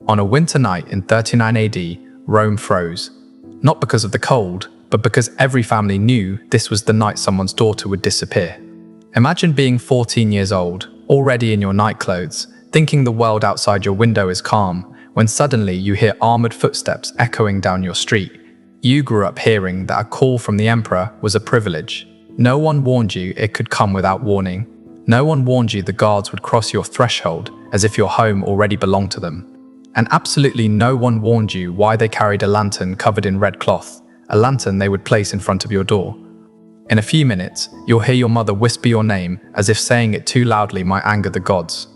On a winter night in 39 AD, Rome froze. Not because of the cold, but because every family knew this was the night someone's daughter would disappear. Imagine being 14 years old, already in your nightclothes, thinking the world outside your window is calm, when suddenly you hear armored footsteps echoing down your street. You grew up hearing that a call from the emperor was a privilege. No one warned you it could come without warning. No one warned you the guards would cross your threshold as if your home already belonged to them. And absolutely no one warned you why they carried a lantern covered in red cloth, a lantern they would place in front of your door. In a few minutes, you'll hear your mother whisper your name as if saying it too loudly might anger the gods.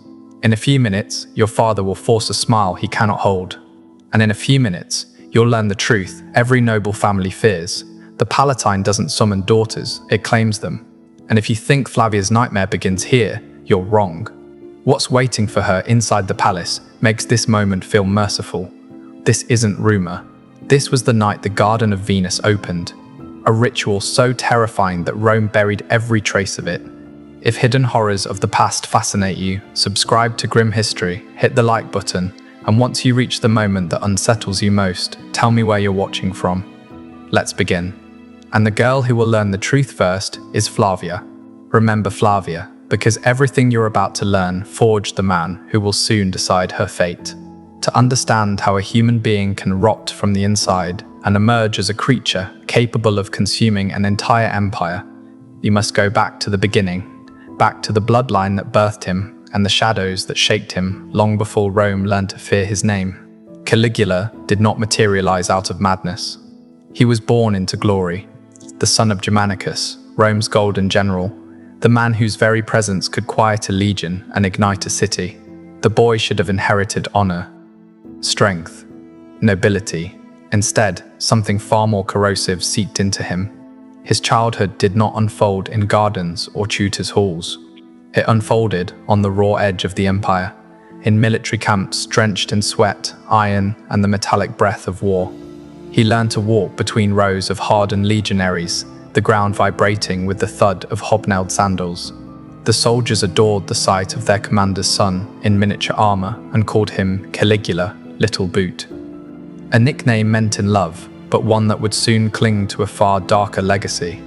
In a few minutes, your father will force a smile he cannot hold. And in a few minutes, you'll learn the truth every noble family fears. The Palatine doesn't summon daughters, it claims them. And if you think Flavia's nightmare begins here, you're wrong. What's waiting for her inside the palace makes this moment feel merciful. This isn't rumor. This was the night the Garden of Venus opened. A ritual so terrifying that Rome buried every trace of it. If hidden horrors of the past fascinate you, subscribe to Grim History, hit the like button, and once you reach the moment that unsettles you most, tell me where you're watching from. Let's begin. And the girl who will learn the truth first is Flavia. Remember Flavia, because everything you're about to learn forged the man who will soon decide her fate. To understand how a human being can rot from the inside and emerge as a creature capable of consuming an entire empire, you must go back to the beginning, back to the bloodline that birthed him and the shadows that shaped him long before Rome learned to fear his name. Caligula did not materialize out of madness. He was born into glory, the son of Germanicus, Rome's golden general, the man whose very presence could quiet a legion and ignite a city. The boy should have inherited honor, strength, nobility. Instead, something far more corrosive seeped into him. His childhood did not unfold in gardens or tutors' halls. It unfolded on the raw edge of the empire, in military camps drenched in sweat, iron, and the metallic breath of war. He learned to walk between rows of hardened legionaries, the ground vibrating with the thud of hobnailed sandals. The soldiers adored the sight of their commander's son in miniature armor and called him Caligula, Little Boot. A nickname meant in love, but one that would soon cling to a far darker legacy.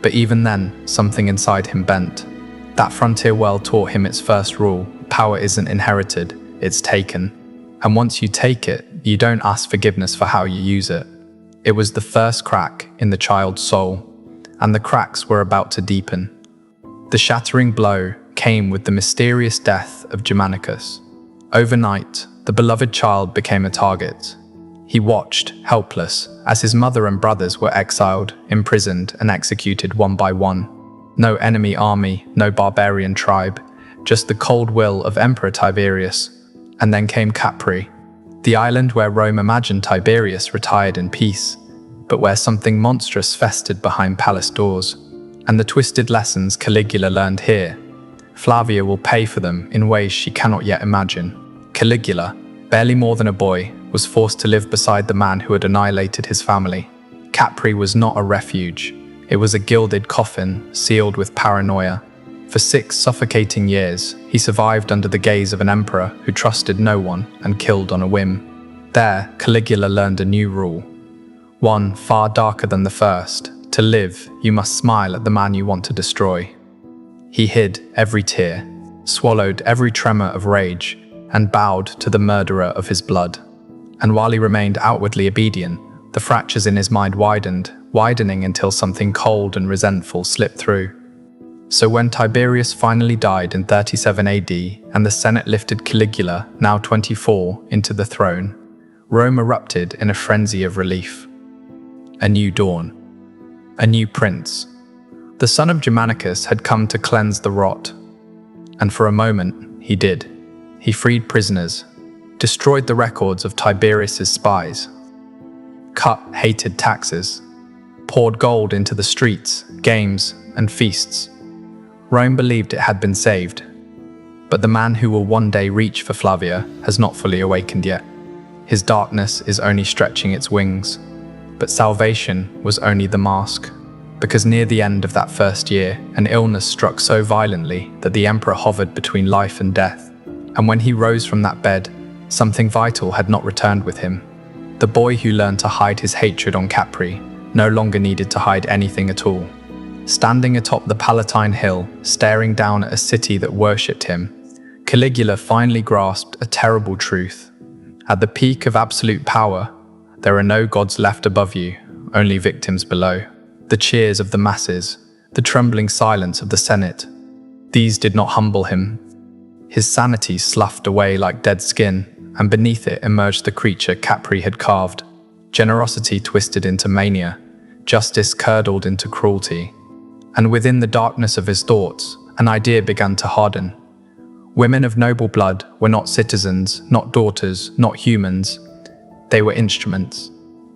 But even then, something inside him bent. That frontier world taught him its first rule: power isn't inherited, it's taken. And once you take it, you don't ask forgiveness for how you use it. It was the first crack in the child's soul, and the cracks were about to deepen. The shattering blow came with the mysterious death of Germanicus. Overnight, the beloved child became a target. He watched, helpless, as his mother and brothers were exiled, imprisoned, and executed one by one. No enemy army, no barbarian tribe, just the cold will of Emperor Tiberius. And then came Capri, the island where Rome imagined Tiberius retired in peace, but where something monstrous festered behind palace doors. And the twisted lessons Caligula learned here, Flavia will pay for them in ways she cannot yet imagine. Caligula, barely more than a boy, was forced to live beside the man who had annihilated his family. Capri was not a refuge. It was a gilded coffin sealed with paranoia. For 6 suffocating years, he survived under the gaze of an emperor who trusted no one and killed on a whim. There, Caligula learned a new rule. One far darker than the first. To live, you must smile at the man you want to destroy. He hid every tear, swallowed every tremor of rage, and bowed to the murderer of his blood. And while he remained outwardly obedient, the fractures in his mind widened, widening until something cold and resentful slipped through. So when Tiberius finally died in 37 AD and the Senate lifted Caligula, now 24, into the throne, Rome erupted in a frenzy of relief. A new dawn. A new prince. The son of Germanicus had come to cleanse the rot. And for a moment, he did. He freed prisoners, destroyed the records of Tiberius's spies, cut hated taxes, poured gold into the streets, games, and feasts. Rome believed it had been saved. But the man who will one day reach for Flavia has not fully awakened yet. His darkness is only stretching its wings. But salvation was only the mask, because near the end of that first year, an illness struck so violently that the emperor hovered between life and death. And when he rose from that bed, Something vital had not returned with him. The boy who learned to hide his hatred on Capri no longer needed to hide anything at all. Standing atop the Palatine Hill, staring down at a city that worshipped him, Caligula finally grasped a terrible truth. At the peak of absolute power, there are no gods left above you, only victims below. The cheers of the masses, the trembling silence of the Senate, these did not humble him. His sanity sloughed away like dead skin, and beneath it emerged the creature Capri had carved. Generosity twisted into mania, justice curdled into cruelty. And within the darkness of his thoughts, an idea began to harden. Women of noble blood were not citizens, not daughters, not humans. They were instruments.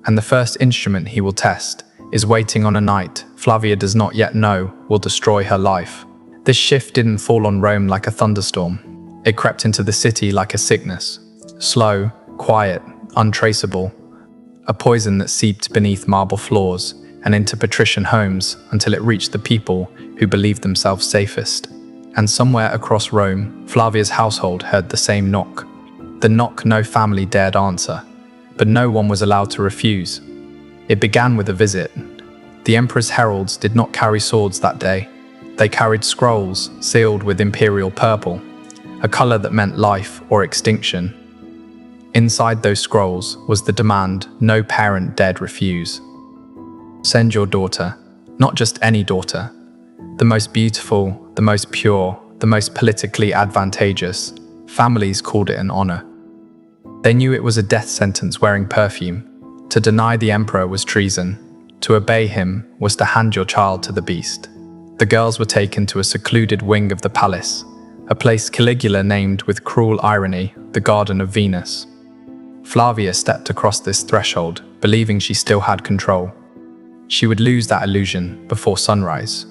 And the first instrument he will test is waiting on a night Flavia does not yet know will destroy her life. This shift didn't fall on Rome like a thunderstorm. It crept into the city like a sickness. Slow, quiet, untraceable. A poison that seeped beneath marble floors and into patrician homes until it reached the people who believed themselves safest. And somewhere across Rome, Flavia's household heard the same knock. The knock no family dared answer, but no one was allowed to refuse. It began with a visit. The emperor's heralds did not carry swords that day. They carried scrolls sealed with imperial purple, a color that meant life or extinction. Inside those scrolls was the demand no parent dared refuse. Send your daughter, not just any daughter, the most beautiful, the most pure, the most politically advantageous. Families called it an honor. They knew it was a death sentence wearing perfume. To deny the emperor was treason. To obey him was to hand your child to the beast. The girls were taken to a secluded wing of the palace, a place Caligula named with cruel irony the Garden of Venus. Flavia stepped across this threshold, believing she still had control. She would lose that illusion before sunrise.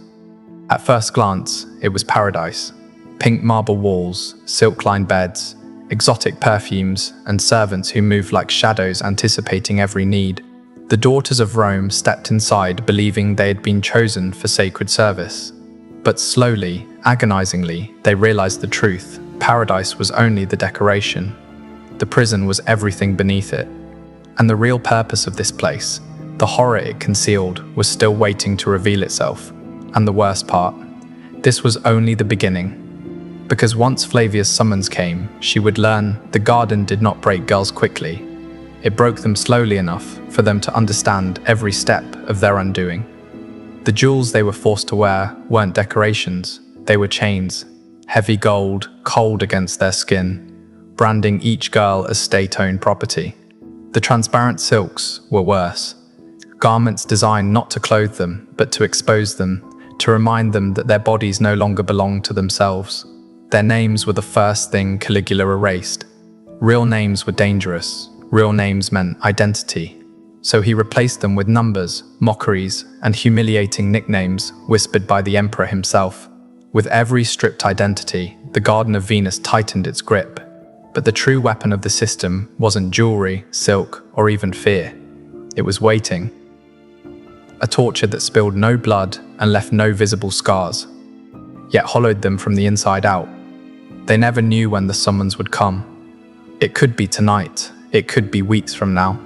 At first glance, it was paradise. Pink marble walls, silk-lined beds, exotic perfumes, and servants who moved like shadows anticipating every need. The daughters of Rome stepped inside believing they had been chosen for sacred service. But slowly, agonizingly, they realized the truth. Paradise was only the decoration. The prison was everything beneath it. And the real purpose of this place, the horror it concealed, was still waiting to reveal itself. And the worst part, this was only the beginning. Because once Flavia's summons came, she would learn the garden did not break girls quickly. It broke them slowly enough for them to understand every step of their undoing. The jewels they were forced to wear weren't decorations, they were chains, heavy gold, cold against their skin, branding each girl as state-owned property. The transparent silks were worse. Garments designed not to clothe them, but to expose them, to remind them that their bodies no longer belonged to themselves. Their names were the first thing Caligula erased. Real names were dangerous. Real names meant identity. So he replaced them with numbers, mockeries, and humiliating nicknames whispered by the emperor himself. With every stripped identity, the Garden of Venus tightened its grip. But the true weapon of the system wasn't jewelry, silk, or even fear. It was waiting. A torture that spilled no blood and left no visible scars, yet hollowed them from the inside out. They never knew when the summons would come. It could be tonight, it could be weeks from now.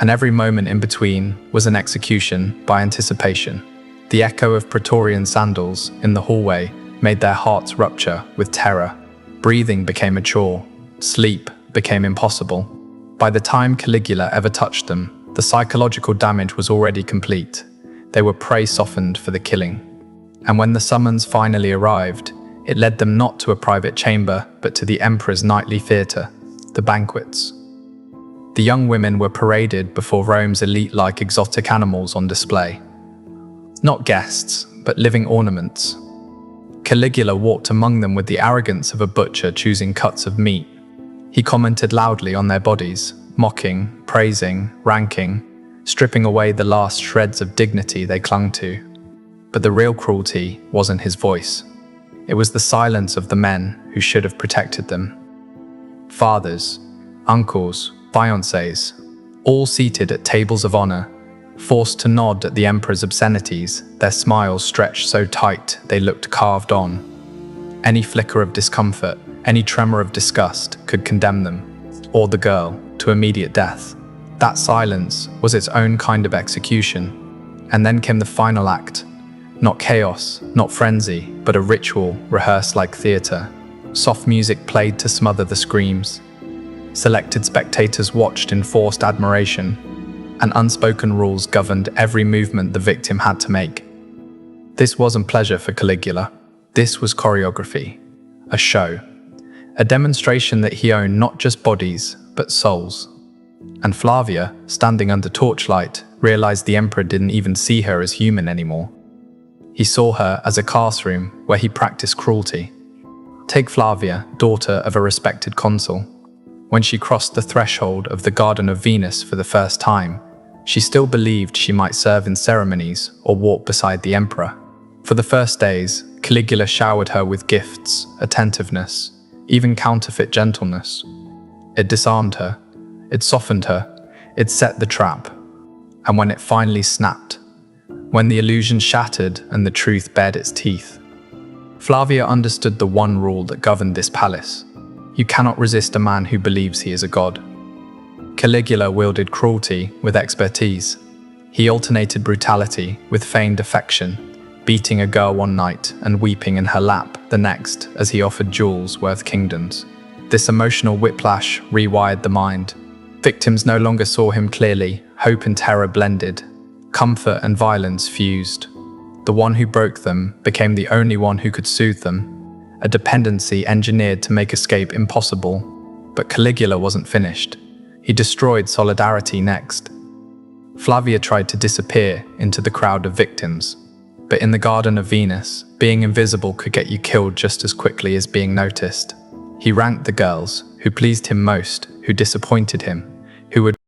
And every moment in between was an execution by anticipation. The echo of Praetorian sandals in the hallway made their hearts rupture with terror. Breathing became a chore. Sleep became impossible. By the time Caligula ever touched them, the psychological damage was already complete. They were prey softened for the killing. And when the summons finally arrived, it led them not to a private chamber, but to the emperor's nightly theatre, the banquets. The young women were paraded before Rome's elite-like exotic animals on display. Not guests, but living ornaments. Caligula walked among them with the arrogance of a butcher choosing cuts of meat. He commented loudly on their bodies, mocking, praising, ranking, stripping away the last shreds of dignity they clung to. But the real cruelty wasn't his voice. It was the silence of the men who should have protected them. Fathers, uncles, fiancés, all seated at tables of honor, forced to nod at the emperor's obscenities, their smiles stretched so tight they looked carved on. Any flicker of discomfort, any tremor of disgust could condemn them. or the girl to immediate death. That silence was its own kind of execution. And then came the final act. Not chaos, not frenzy, but a ritual rehearsed like theatre. Soft music played to smother the screams. Selected spectators watched in forced admiration, and unspoken rules governed every movement the victim had to make. This wasn't pleasure for Caligula. This was choreography, a show, a demonstration that he owned not just bodies, but souls. And Flavia, standing under torchlight, realized the emperor didn't even see her as human anymore. He saw her as a classroom where he practiced cruelty. Take Flavia, daughter of a respected consul. When she crossed the threshold of the Garden of Venus for the first time, she still believed she might serve in ceremonies or walk beside the emperor. For the first days, Caligula showered her with gifts, attentiveness, even counterfeit gentleness. It disarmed her, it softened her, it set the trap. And when it finally snapped, when the illusion shattered and the truth bared its teeth, Flavia understood the one rule that governed this palace. You cannot resist a man who believes he is a god. Caligula wielded cruelty with expertise. He alternated brutality with feigned affection, beating a girl one night and weeping in her lap the next as he offered jewels worth kingdoms. This emotional whiplash rewired the mind. Victims no longer saw him clearly, hope and terror blended, comfort and violence fused. The one who broke them became the only one who could soothe them, a dependency engineered to make escape impossible. But Caligula wasn't finished. He destroyed solidarity next. Flavia tried to disappear into the crowd of victims, but in the Garden of Venus, being invisible could get you killed just as quickly as being noticed. He ranked the girls who pleased him most, who disappointed him, who would